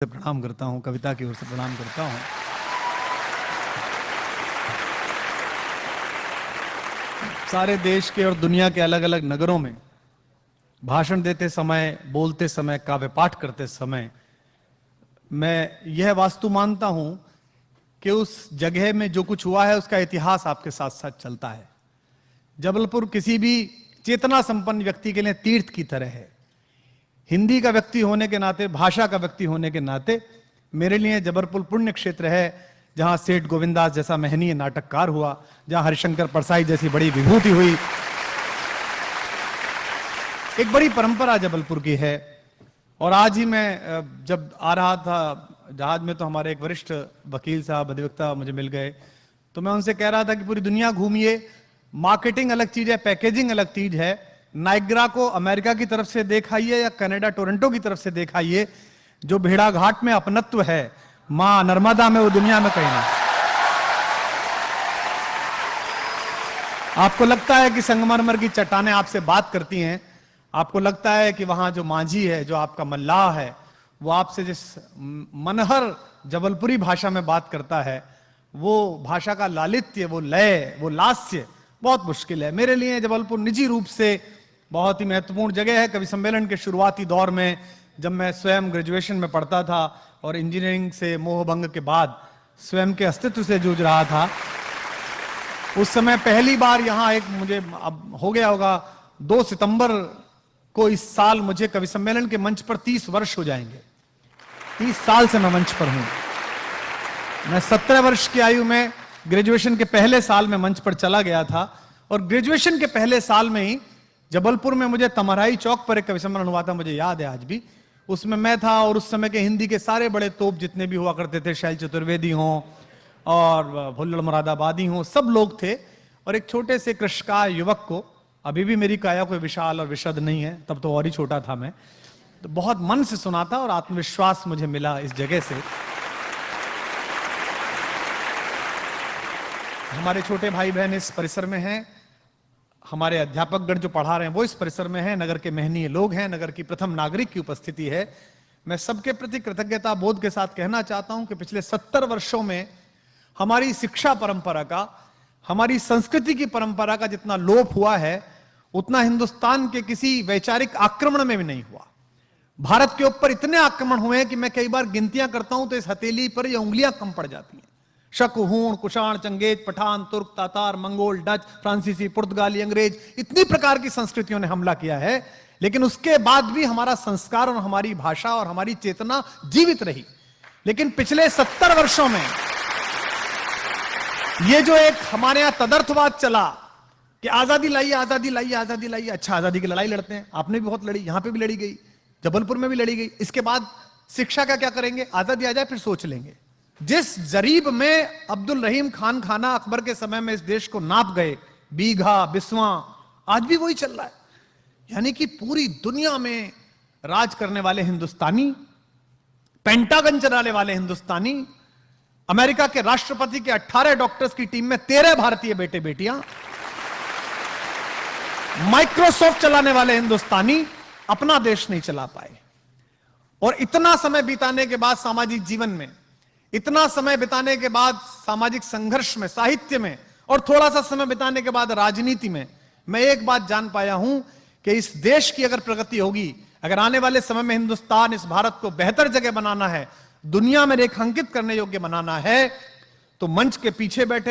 प्रणाम करता हूं, कविता की ओर से प्रणाम करता हूं। सारे देश के और दुनिया के अलग अलग नगरों में भाषण देते समय, बोलते समय, काव्य पाठ करते समय मैं यह वास्तु मानता हूं कि उस जगह में जो कुछ हुआ है उसका इतिहास आपके साथ साथ चलता है। जबलपुर किसी भी चेतना संपन्न व्यक्ति के लिए तीर्थ की तरह है। हिंदी का व्यक्ति होने के नाते, भाषा का व्यक्ति होने के नाते मेरे लिए जबलपुर पुण्य क्षेत्र है, जहां सेठ गोविंदास जैसा महनीय नाटककार हुआ, जहां हरिशंकर परसाई जैसी बड़ी विभूति हुई। एक बड़ी परंपरा जबलपुर की है। और आज ही मैं जब आ रहा था जहाज में तो हमारे एक वरिष्ठ वकील साहब, अधिवक्ता मुझे मिल गए, तो मैं उनसे कह रहा था कि पूरी दुनिया घूमिए, मार्केटिंग अलग चीज है, पैकेजिंग अलग चीज है। नाइग्रा को अमेरिका की तरफ से देखाइए या कनाडा टोरंटो की तरफ से देखाइए, जो भेड़ा घाट में अपनत्व है, मां नर्मदा में वो दुनिया में कहीं नहीं। आपको लगता है कि संगमरमर की चट्टानें आपसे बात करती हैं, आपको लगता है कि वहां जो माझी है, जो आपका मल्लाह है, वो आपसे जिस मनहर जबलपुरी भाषा में बात करता है, वो भाषा का लालित्य, वो लय, वो लास्य बहुत मुश्किल है। मेरे लिए जबलपुर निजी रूप से बहुत ही महत्वपूर्ण जगह है। कवि सम्मेलन के शुरुआती दौर में जब मैं स्वयं ग्रेजुएशन में पढ़ता था और इंजीनियरिंग से मोहभंग के बाद स्वयं के अस्तित्व से जूझ रहा था, उस समय पहली बार यहां एक, मुझे अब हो गया होगा 2 सितंबर को इस साल मुझे कवि सम्मेलन के मंच पर 30 वर्ष हो जाएंगे। 30 साल से मैं मंच पर हूं। मैं 17 वर्ष की आयु में ग्रेजुएशन के पहले साल में मंच पर चला गया था, और ग्रेजुएशन के पहले साल में ही जबलपुर में मुझे तमराई चौक पर एक कवि सम्मेलन हुआ था, मुझे याद है आज भी। उसमें मैं था और उस समय के हिंदी के सारे बड़े तोप जितने भी हुआ करते थे, शैल चतुर्वेदी हों और भुल्लड़ मुरादाबादी हों, सब लोग थे। और एक छोटे से कृषकाय युवक को, अभी भी मेरी काया कोई विशाल और विशद नहीं है, तब तो और ही छोटा था मैं, तो बहुत मन से सुना था और आत्मविश्वास मुझे मिला इस जगह से। हमारे छोटे भाई बहन इस परिसर में हैं, हमारे अध्यापकगण जो पढ़ा रहे हैं वो इस परिसर में हैं, नगर के महनीय लोग हैं, नगर की प्रथम नागरिक की उपस्थिति है। मैं सबके प्रति कृतज्ञता बोध के साथ कहना चाहता हूं कि पिछले 70 वर्षों में हमारी शिक्षा परंपरा का, हमारी संस्कृति की परंपरा का जितना लोप हुआ है, उतना हिंदुस्तान के किसी वैचारिक आक्रमण में भी नहीं हुआ। भारत के ऊपर इतने आक्रमण हुए हैं कि मैं कई बार गिनतियां करता हूं तो इस हथेली पर ये उंगलियां कम पड़ जाती हैं। शक, हूण, कुषाण, चंगेज, पठान, तुर्क, तातार, मंगोल, डच, फ्रांसीसी, पुर्तगाली, अंग्रेज, इतनी प्रकार की संस्कृतियों ने हमला किया है, लेकिन उसके बाद भी हमारा संस्कार और हमारी भाषा और हमारी चेतना जीवित रही। लेकिन पिछले 70 वर्षों में ये जो एक हमारे यहां तदर्थवाद चला कि आजादी लाइए, आजादी लाइए, आजादी लाइए, अच्छा आजादी की लड़ाई लड़ते हैं, आपने भी बहुत लड़ी, यहां पे भी लड़ी गई, जबलपुर में भी लड़ी गई, इसके बाद शिक्षा का क्या करेंगे, आजादी आ जाए फिर सोच लेंगे। जिस जरीब में अब्दुल रहीम खान खाना अकबर के समय में इस देश को नाप गए, बीघा, बिस्वा, आज भी वही चल रहा है। यानी कि पूरी दुनिया में राज करने वाले हिंदुस्तानी, पेंटागन चलाने वाले हिंदुस्तानी, अमेरिका के राष्ट्रपति के 18 डॉक्टर्स की टीम में 13 भारतीय बेटे बेटियां, माइक्रोसॉफ्ट चलाने वाले हिंदुस्तानी अपना देश नहीं चला पाए। और इतना समय बिताने के बाद सामाजिक जीवन में, इतना समय बिताने के बाद सामाजिक संघर्ष में, साहित्य में, और थोड़ा सा समय बिताने के बाद राजनीति में, मैं एक बात जान पाया हूं कि इस देश की अगर प्रगति होगी, अगर आने वाले समय में हिंदुस्तान, इस भारत को बेहतर जगह बनाना है, दुनिया में रेखांकित करने योग्य बनाना है, तो मंच के पीछे बैठे